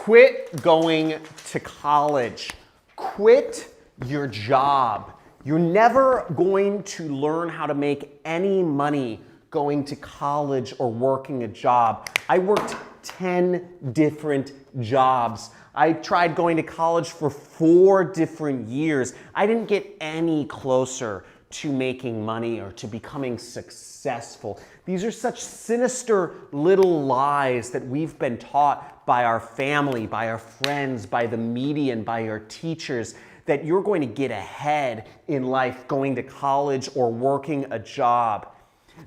Quit going to college. Quit your job. You're never going to learn how to make any money going to college or working a job. I worked 10 different jobs. I tried going to college for 4 different years. I didn't get any closer to making money or to becoming successful. These are such sinister little lies that we've been taught by our family, by our friends, by the media, and by our teachers, that you're going to get ahead in life going to college or working a job.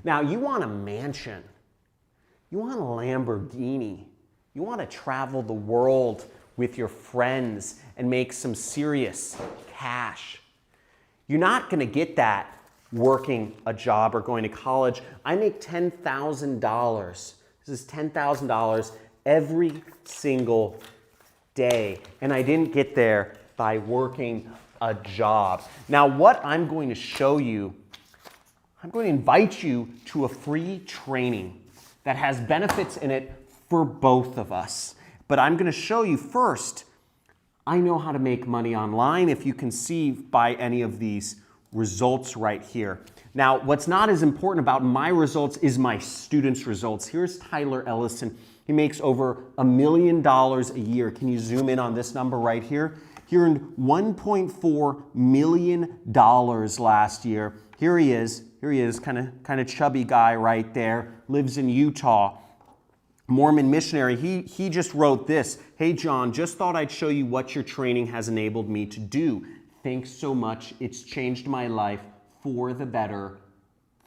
Now, you want a mansion. You want a Lamborghini. You want to travel the world with your friends and make some serious cash. You're not going to get that working a job or going to college. I make $10,000. This is $10,000 every single day. And I didn't get there by working a job. Now, what I'm going to show you, I'm going to invite you to a free training that has benefits in it for both of us. But I'm going to show you first, I know how to make money online, if you can see by any of these results right here. Now, what's not as important about my results is my students' results. Here's Tyler Ellison. He makes over $1 million a year. Can you zoom in on this number right here? He earned $1.4 million last year. Here he is, kind of chubby guy right there, lives in Utah. Mormon missionary, he just wrote this. Hey John, just thought I'd show you what your training has enabled me to do. Thanks so much. It's changed my life for the better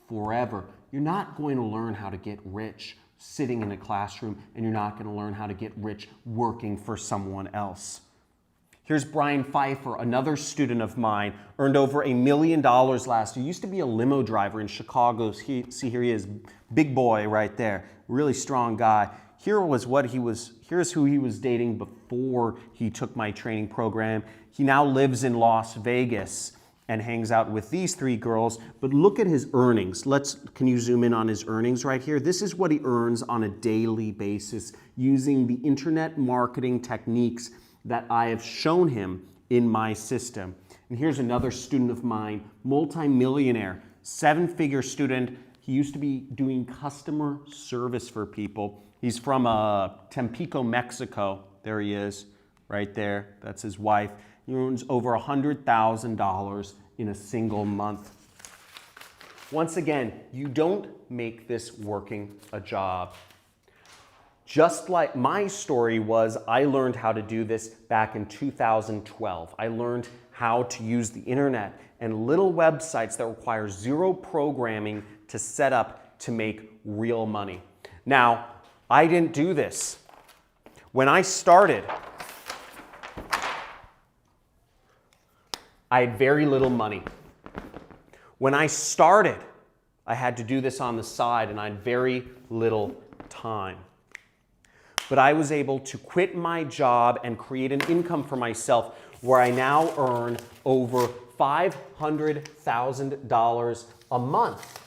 forever. You're not going to learn how to get rich sitting in a classroom, and you're not going to learn how to get rich working for someone else. Here's Brian Pfeiffer, another student of mine, earned over $1 million last year. Used to be a limo driver in Chicago. See, here he is, big boy right there, really strong guy. Here's who he was dating before he took my training program. He now lives in Las Vegas and hangs out with these 3 girls. But look at his earnings. Can you zoom in on his earnings right here? This is what he earns on a daily basis using the internet marketing techniques that I have shown him in my system. And here's another student of mine, multi-millionaire, 7-figure student. He used to be doing customer service for people. He's from Tampico, Mexico. There he is, right there. That's his wife. He earns over $100,000 in a single month. Once again, you don't make this working a job. Just like my story was, I learned how to do this back in 2012. I learned how to use the internet and little websites that require 0 programming to set up to make real money. Now, I didn't do this. When I started, I had very little money. When I started, I had to do this on the side and I had very little time. But I was able to quit my job and create an income for myself where I now earn over $500,000 a month.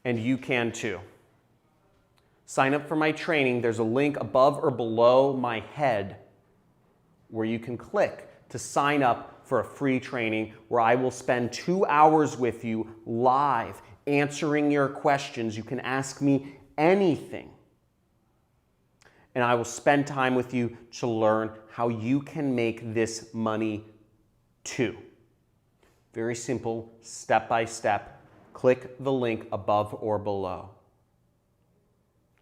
And you can too. Sign up for my training. There's a link above or below my head where you can click to sign up for a free training where I will spend 2 hours with you live answering your questions. You can ask me anything. And I will spend time with you to learn how you can make this money too. Very simple, step by step. Click the link above or below.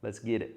Let's get it.